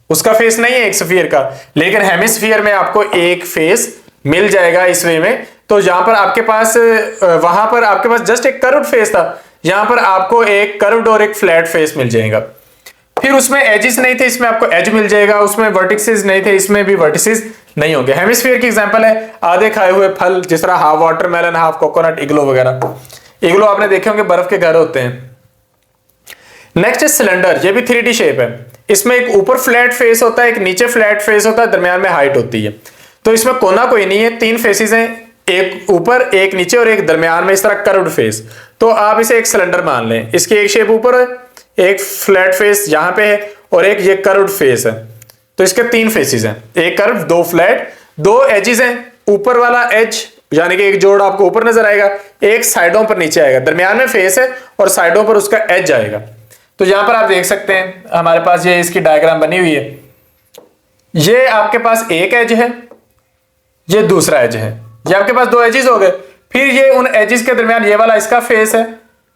उसका फेस नहीं है एक स्फीयर का, लेकिन हेमिस्फीयर में आपको एक फेस मिल जाएगा इस वे में। तो यहां पर आपके पास, वहां पर आपके पास जस्ट एक कर्व्ड फेस था, यहां पर आपको एक कर्व्ड और एक फ्लैट फेस मिल जाएगा। फिर उसमें एजेस नहीं थे, इसमें आपको एज मिल जाएगा। उसमें वर्टिसेस नहीं थे, इसमें भी वर्टिसेस नहीं होंगे। हेमिस्फीयर की एग्जांपल है आधे खाए हुए फल, जिस तरह हाफ वाटरमेलन, हाफ कोकोनट, इग्लो वगैरह। इग्लो आपने देखे होंगे, बर्फ के घर होते हैं। नेक्स्ट है सिलेंडर, ये भी 3D शेप है। इसमें एक ऊपर फ्लैट फेस होता है, एक नीचे फ्लैट फेस होता है, दरमियान में हाइट होती है। तो इसमें कोना कोई नहीं है, 3 फेसेस हैं, एक ऊपर, एक नीचे और एक दरमियान में इस तरह कर्व्ड फेस। तो आप इसे एक सिलेंडर मान लें। इसकी एक शेप ऊपर है, एक फ्लैट फेस यहां पे है और एक ये कर्व्ड फेस है। तो इसके 3 फेसेस हैं, एक कर्व, 2 फ्लैट, 2 एजेस हैं। ऊपर वाला एज यानी कि एक जोड़ आपको ऊपर नजर आएगा, एक साइडों पर नीचे आएगा, दरमियान में फेस है और साइडों पर उसका एज आएगा। तो यहां पर आप देख सकते हैं हमारे पास ये इसकी डायग्राम बनी हुई है। ये आपके पास एक एज है, ये दूसरा एज है, ये आपके पास 2 एजेस हो गए। फिर ये उन एजेस के दरमियान ये वाला इसका फेस है,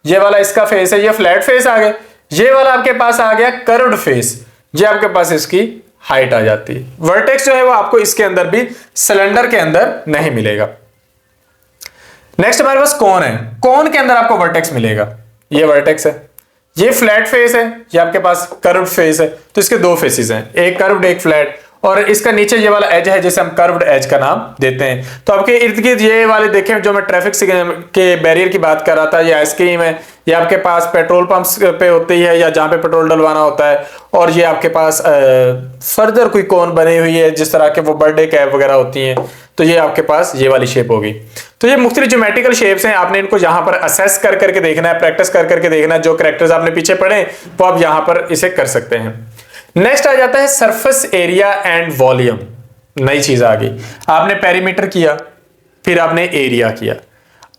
ये वाला इसका फेस है, ये फ्लैट फेस आ गए। ये वाला आपके पास आ गया कर्व्ड फेस, ये आपके पास इसकी हाइट आ जाती है। वर्टेक्स जो है वो आपको इसके अंदर भी, सिलेंडर के अंदर नहीं मिलेगा। नेक्स्ट हमारे पास कोन है। कोन के अंदर आपको वर्टेक्स मिलेगा, ये वर्टेक्स है, ये फ्लैट फेस है, ये आपके पास कर्व्ड फेस है। तो इसके 2 फेसेस हैं, एक कर्व्ड एक फ्लैट, और इसका नीचे ये वाला एज है जिसे हम कर्व्ड एज का नाम देते हैं। तो आपके इर्द गिर्द ये वाले देखें, जो मैं ट्रैफिक के बैरियर की बात कर रहा था, ये आइसक्रीम है, ये आपके पास पेट्रोल पंप्स पे होती है या जहां पे पेट्रोल डलवाना होता है। और ये आपके पास फर्दर कोई कोन बनी हुई है, जिस तरह के वो बर्थडे कैप वगैरह होती हैं, तो ये आपके पास ये वाली शेप होगी। तो ये मुख्तलिफ ज्योमेट्रिकल शेप्स हैं, आपने इनको यहाँ पर असेस कर करके देखना है, प्रैक्टिस कर करके देखना है। जो कैरेक्टर्स आपने पीछे पढ़े वो आप यहाँ पर इसे कर सकते हैं। नेक्स्ट आ जाता है सरफेस एरिया एंड वॉल्यूम। नई चीज आ गई, आपने पेरीमीटर किया, फिर आपने एरिया किया,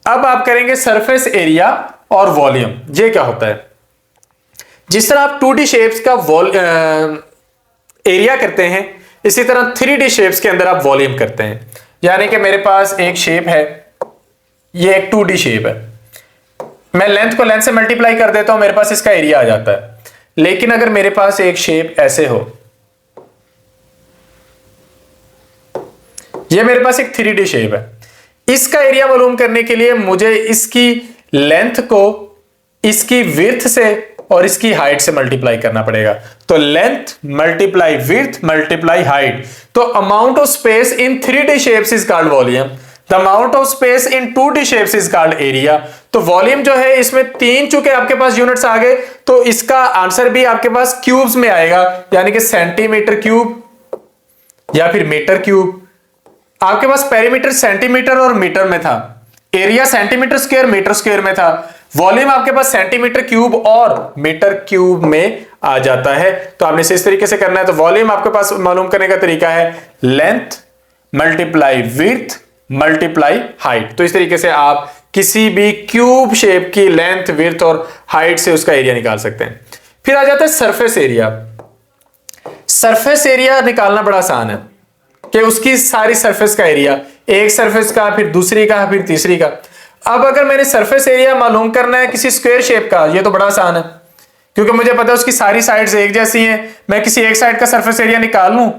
अब आप करेंगे सरफेस एरिया और वॉल्यूम। ये क्या होता है? जिस तरह आप 2D शेप्स का एरिया करते हैं, इसी तरह 3D शेप्स के अंदर आप वॉल्यूम करते हैं। यानी कि मेरे पास एक शेप है, ये एक 2D शेप है, मैं लेंथ को लेंथ से मल्टीप्लाई कर देता हूं, मेरे पास इसका एरिया आ जाता है। लेकिन अगर मेरे पास एक शेप ऐसे हो, ये मेरे पास एक 3D शेप है, इसका एरिया मालूम करने के लिए मुझे इसकी लेंथ को इसकी विड्थ से और इसकी हाइट से मल्टीप्लाई करना पड़ेगा। तो length multiply width multiply height. तो amount of space in 3D shapes is called volume, the amount of space in 2D shapes is called area. तो वॉल्यूम जो है इसमें 3 चूंकि आपके पास यूनिट्स आ गए, तो इसका आंसर भी आपके पास क्यूब्स में आएगा, यानी कि सेंटीमीटर क्यूब या फिर मीटर क्यूब। आपके पास पेरीमीटर सेंटीमीटर और मीटर में था, area centimetre square metre square में था, वॉल्यूम आपके पास सेंटीमीटर क्यूब और मीटर क्यूब में आ जाता है। तो आपने इस तरीके से करना है। तो वॉल्यूम आपके पास मालूम करने का तरीका है length multiply width multiply height. तो इस तरीके से आप किसी भी क्यूब शेप की लेंथ विड्थ और हाइट से उसका एरिया निकाल सकते हैं। फिर आ जाता है सरफेस एरिया। सरफेस एरिया निकालना बड़ा आसान है कि उसकी सारी सरफेस का एरिया, एक सरफेस का, फिर दूसरी का, फिर तीसरी का। अब अगर मैंने सरफेस एरिया मालूम करना है किसी स्क्वायर शेप का, ये तो बड़ा आसान है क्योंकि मुझे पता है उसकी सारी साइड्स एक जैसी हैं। मैं किसी एक साइड का सरफेस एरिया निकाल लूं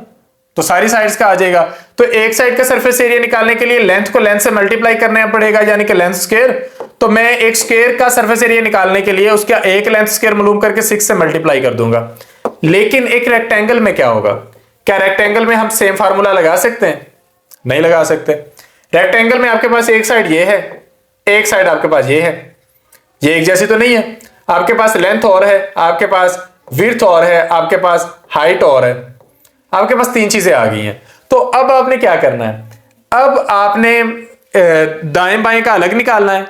तो सारी साइड्स का आ जाएगा। तो एक साइड का सरफेस एरिया निकालने के लिए लेंथ को लेंथ से मल्टीप्लाई करना पड़ेगा, यानी कि लेंथ स्क्वायर। तो मैं एक स्क्वायर का सरफेस एरिया निकालने के लिए उसका एक लेंथ स्क्वायर मालूम करके 6 से मल्टीप्लाई कर दूंगा। लेकिन एक रेक्टेंगल में क्या होगा? क्या रेक्टेंगल में हम सेम फार्मूला लगा सकते हैं? नहीं लगा सकते। रेक्टेंगल में आपके पास एक साइड ये है, एक साइड आपके पास ये है, ये एक जैसी तो नहीं है। आपके पास लेंथ और है, आपके पास विड्थ और है, आपके पास हाइट और है, आपके पास 3 चीजें आ गई हैं। तो अब आपने क्या करना है? अब आपने दाएं बाएं का अलग निकालना है,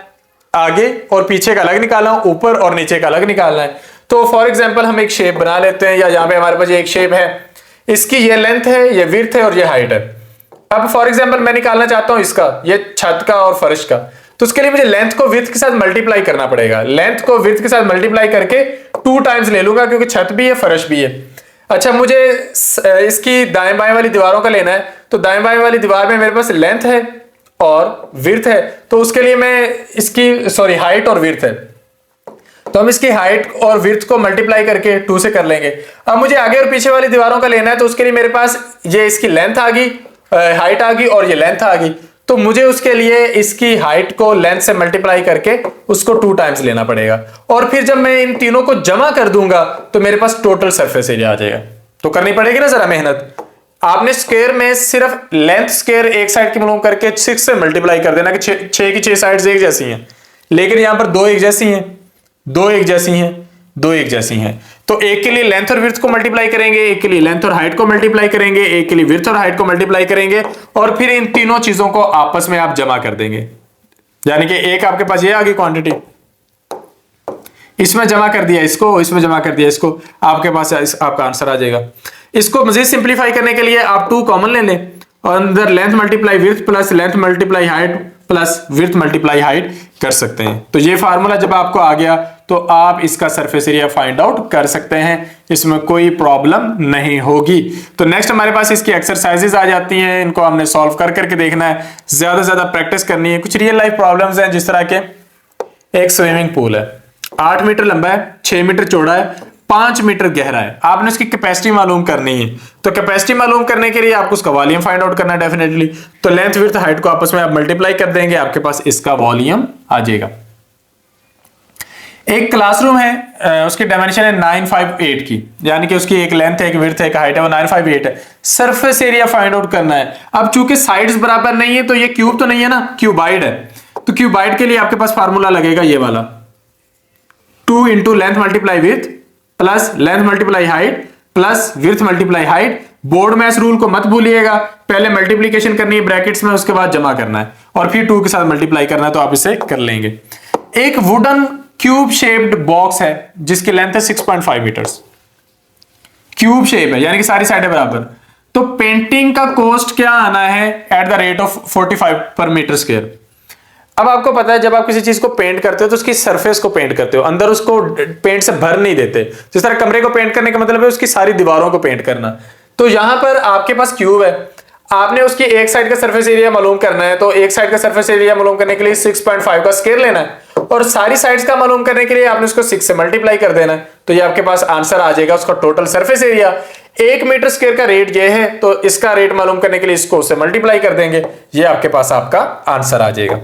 आगे और पीछे का अलग निकालना है, ऊपर और नीचे का अलग निकालना है। तो फॉर एग्जांपल हम एक शेप बना लेते हैं, या यहां पे हमारे पास एक शेप है, इसकी ये लेंथ है, ये विड्थ है और ये हाइट है। अब फॉर एग्जांपल मैं निकालना चाहता हूं इसका, ये छत का और फर्श का। तो उसके लिए मुझे लेंथ को विड्थ के साथ मल्टीप्लाई करना पड़ेगा। लेंथ को विड्थ के साथ मल्टीप्लाई करके 2 टाइम्स ले लूंगा क्योंकि छत भी है फर्श भी है। अच्छा, मुझे इसकी दाएं बाएं वाली दीवारों का लेना है। तो दाएं बाएं वाली दीवार में मेरे पास लेंथ है और विड्थ है, तो उसके लिए मैं इसकी हाइट और विड्थ है, तो हम इसकी हाइट और विड्थ को मल्टीप्लाई करके 2 से कर लेंगे। अब मुझे आगे और पीछे वाली दीवारों का लेना है, तो उसके लिए मेरे पास ये इसकी लेंथ आ गई, हाइट आ गई और ये लेंथ आ गई। तो मुझे उसके लिए इसकी हाइट को लेंथ से मल्टीप्लाई करके उसको 2 टाइम्स लेना पड़ेगा। और फिर जब मैं इन तीनों को जमा कर दूंगा तो मेरे पास टोटल सरफेस एरिया आ जाएगा। तो करनी पड़ेगी ना जरा मेहनत। आपने स्क्वायर में सिर्फ लेंथ स्क्वायर एक साइड की मालूम करके 6 से मल्टीप्लाई कर देना कि 6 की 6 साइड्स एक जैसी हैं, लेकिन यहां पर 2 एक जैसी हैं, 2 एक जैसी हैं, 2 एक जैसी हैं। तो एक के लिए लेंथ और विड्थ को मल्टीप्लाई करेंगे, एक के लिए लेंथ और हाइट को मल्टीप्लाई करेंगे, एक के लिए विड्थ और हाइट को मल्टीप्लाई करेंगे, और फिर इन तीनों चीजों को आपस में आप जमा कर देंगे। यानी कि एक आपके पास ये आ गई क्वांटिटी, इसमें जमा कर दिया इसको, इसमें जमा कर दिया इसको, आपके पास आपका आंसर आ जाएगा। इसको मजीद सिंप्लीफाई करने के लिए आप 2 कॉमन ले लें और अंदर length multiply width plus length multiply height plus width multiply height कर सकते हैं। तो ये फार्मूला जब आपको आ गया तो आप इसका सरफेस एरिया फाइंड आउट कर सकते हैं, इसमें कोई प्रॉब्लम नहीं होगी। तो नेक्स्ट हमारे पास इसकी एक्सरसाइजेज आ जाती हैं, इनको हमने सॉल्व कर करके देखना है, ज्यादा से ज्यादा प्रैक्टिस करनी है। कुछ रियल लाइफ प्रॉब्लम्स हैं, जिस तरह के एक स्विमिंग पूल है, 8 मीटर लंबा है, 6 मीटर चौड़ा है, 5 मीटर गहरा है। आपने उसकी कैपेसिटी मालूम करनी है। तो कैपेसिटी मालूम करने के लिए आपको उसका वॉल्यूम फाइंड आउट करना है डेफिनेटली। तो लेंथ विड्थ हाइट को आपस में आप मल्टीप्लाई कर देंगे, आपके पास इसका वॉल्यूम आ जाएगा। एक क्लासरूम है, उसकी डायमेंशन है 958 की, यानी कि उसकी एक लेंथ है, एक विड्थ है, एक हाइट है, वो 958 है। सरफेस एरिया फाइंड आउट करना है। अब चूंकि साइड्स बराबर नहीं है तो ये क्यूब तो नहीं है ना, क्यूबाइड है। तो क्यूबाइड के लिए आपके पास फार्मूला लगेगा ये वाला, 2 into length multiply width plus length multiply height plus width multiply height. Board में इस रूल को मत भूलिएगा, पहले मल्टीप्लीकेशन करनी है ब्रैकेट्स में, उसके बाद जमा करना है और फिर 2 के साथ मल्टीप्लाई करना है, तो आप इसे कर लेंगे। एक वुडन क्यूब शेप्ड बॉक्स है जिसकी लेंथ है 6.5 मीटर्स। क्यूब शेप है यानी कि सारी साइडें बराबर। तो पेंटिंग का कॉस्ट क्या आना है एट द रेट ऑफ 45 पर मीटर स्क्वायर। अब आपको पता है जब आप किसी चीज को पेंट करते हो तो उसकी सरफेस को पेंट करते हो, अंदर उसको पेंट से भर नहीं देते। जिस तरह कमरे को पेंट करने का मतलब है उसकी सारी दीवारों को पेंट करना। तो यहां पर आपके पास क्यूब है, आपने उसकी एक साइड का सरफेस एरिया मालूम करना है, तो एक साइड का सरफेस एरिया मालूम करने के लिए 6.5 का स्क्वायर लेना है और सारी साइड्स का मालूम करने के लिए आपने उसको 6 से मल्टीप्लाई कर देना है। तो ये आपके पास आंसर आ जाएगा उसका total surface area. 1 metre square का रेट ये है, तो इसका रेट मालूम करने के लिए इसको उससे मल्टीप्लाई कर देंगे, ये आपके पास आपका आंसर आ जाएगा।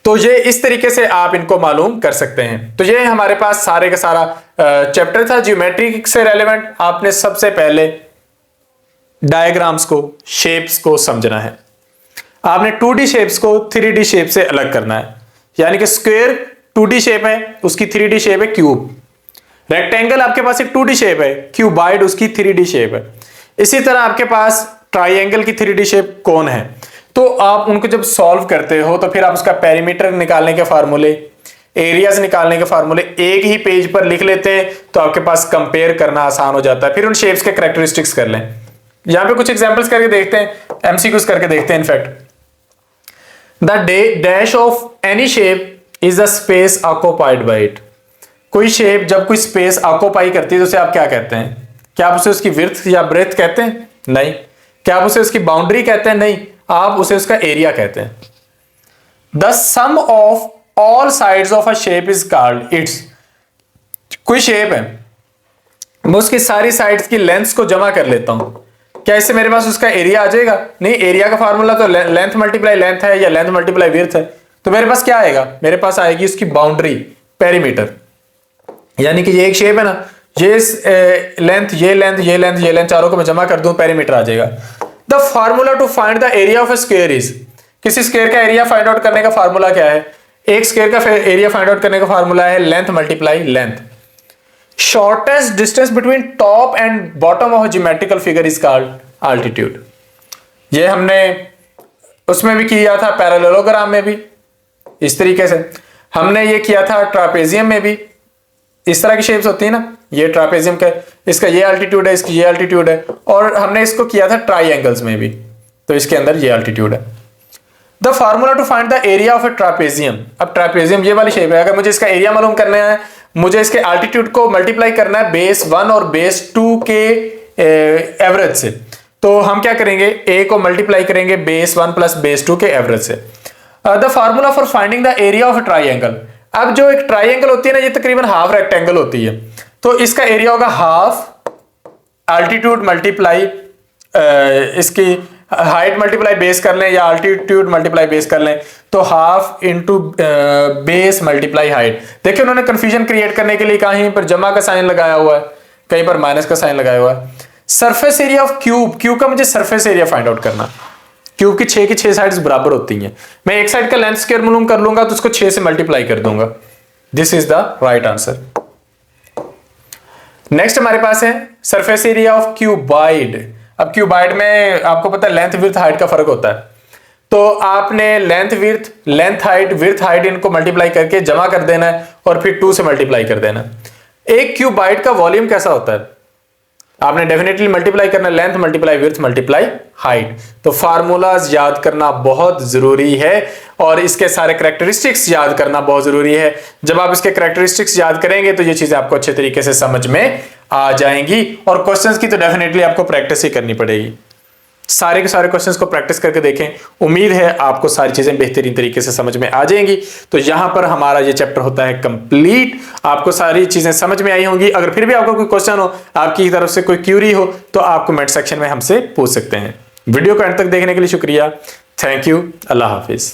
तो ये इस तरीके से आप इनको मालूम कर सकते हैं। तो ये हमारे पास सारे का सारा चैप्टर था ज्योमेट्री से रेलेवेंट। आपने सबसे पहले डायग्राम्स को, शेप्स को समझना है। आपने 2D शेप्स को 3D शेप से अलग करना है, यानी कि स्क्वायर 2D शेप है, उसकी 3D शेप है क्यूब। रेक्टेंगल आपके पास एक 2D शेप है, क्यूबाइड उसकी 3D शेप है। इसी तरह आपके पास ट्राइंगल की 3D शेप कोन है। तो आप उनको जब सॉल्व करते हो तो फिर आप उसका पेरीमीटर निकालने के फार्मूले, एरियाज निकालने के फार्मूले एक ही पेज पर लिख लेते हैं, तो आपके पास कंपेयर करना आसान हो जाता है। फिर उन शेप्स के कैरेक्टरिस्टिक्स कर लें। यहां पे कुछ एग्जांपल्स करके देखते हैं, एमसीक्यूज करके देखते हैं। In fact the dash of any shape is the space occupied by it. कोई शेप जब कोई स्पेस ऑक्युपाई करती है तो उसे आप क्या कहते हैं? क्या आप उसे उसकी विड्थ या ब्रेथ कहते हैं? नहीं। क्या आप उसे उसकी बाउंड्री कहते हैं? नहीं, आप उसे उसका एरिया कहते हैं। The sum of all sides of a shape is called its. कोई शेप है, मैं उसकी सारी साइड्स की लेंथ्स को जमा कर लेता हूं, क्या इससे मेरे पास उसका एरिया आ जाएगा? नहीं, एरिया का फार्मूला तो लेंथ मल्टीप्लाई लेंथ है या लेंथ मल्टीप्लाई विड्थ है। तो मेरे पास क्या आएगा? मेरे पास आएगी उसकी बाउंड्री, पेरीमीटर। यानी कि ये एक शेप है ना, ये लेंथ, ये लेंथ, ये लेंथ, ये लेंथ, चारों को मैं जमा कर दूं, पेरीमीटर आ जाएगा। The formula to find the area of a square is. किसी स्क्वायर का एरिया फाइंड आउट करने का फार्मूला क्या है? एक स्क्वायर का एरिया फाइंड आउट करने का फार्मूला है length multiply length. Shortest distance between top and bottom of geometrical figure is called altitude. ये हमने उसमें भी किया था, पैरेललोग्राम में भी इस तरीके से हमने ये किया था, ट्रापेजियम में भी इस तरह की शेप्स होती है ना, ये ट्रापेजियम का, इसका ये अल्टीट्यूड है, इसकी ये अल्टीट्यूड है। और हमने इसको किया था ट्राइंगल्स में भी, तो इसके अंदर ये अल्टीट्यूड है। The formula to find the area of a trapezium. अब ट्रापेजियम ये वाली शेप है, अगर मुझे इसका एरिया मालूम करना है, मुझे इसके अल्टीट्यूड को मल्टीप्लाई करना है बेस 1 और बेस 2 के एवरेज से, तो हम क्या करेंगे? ए को मल्टीप्लाई करेंगे बेस 1 प्लस बेस 2 के एवरेज से। The formula for finding the area of A triangle. अब जो एक ट्राइंगल होती है ना, ये तकरीबन हाफ रेक्टेंगल होती है, तो इसका एरिया होगा हाफ अल्टीट्यूड मल्टीप्लाई इसकी हाइट मल्टीप्लाई बेस कर लें या अल्टीट्यूड मल्टीप्लाई बेस कर लें, तो half into base multiply height. देखिए उन्होंने कंफ्यूजन क्रिएट करने के लिए कहीं पर जमा का साइन लगाया हुआ है, कहीं पर माइनस का साइन लगाया हुआ है। Surface area of cube, cube का मुझे सरफेस एरिया फाइंड आउट करना। क्यूब की 6 साइड्स बराबर होती हैं, मैं एक साइड का लेंथ स्क्वायर मालूम कर लूंगा तो उसको 6 से मल्टीप्लाई कर दूंगा। This is the right answer. Next हमारे पास है सरफेस एरिया ऑफ क्यूबाइड। अब क्यूबाइड में आपको पता है लेंथ विड्थ हाइट का फर्क होता है, तो आपने लेंथ हाइट इनको मल्टीप्लाई करके जमा कर देना है और फिर 2 से मल्टीप्लाई कर देना है। एक क्यूबाइड का वॉल्यूम कैसा होता है? आपने डेफिनेटली मल्टीप्लाई करना, length multiply width multiply height. तो फार्मूलाज याद करना बहुत जरूरी है और इसके सारे करैक्टरिस्टिक्स याद करना बहुत जरूरी है। जब आप इसके करैक्टरिस्टिक्स याद करेंगे तो ये चीजें आपको अच्छे तरीके से समझ में आ जाएंगी। और क्वेश्चंस की तो डेफिनेटली आपको प्रैक्टिस ही करनी पड़ेगी। सारे के सारे क्वेश्चंस को प्रैक्टिस करके देखें, उम्मीद है आपको सारी चीजें बेहतरीन तरीके से समझ में आ जाएंगी। तो यहां पर हमारा ये चैप्टर होता है कंप्लीट। आपको सारी चीजें समझ में आई होंगी। अगर फिर भी आपको कोई क्वेश्चन हो, आपकी तरफ से कोई क्यूरी हो, तो आप कमेंट सेक्शन में हमसे पूछ सकते हैं। वीडियो को अंत तक देखने के लिए शुक्रिया। Thank you. Allah Hafiz.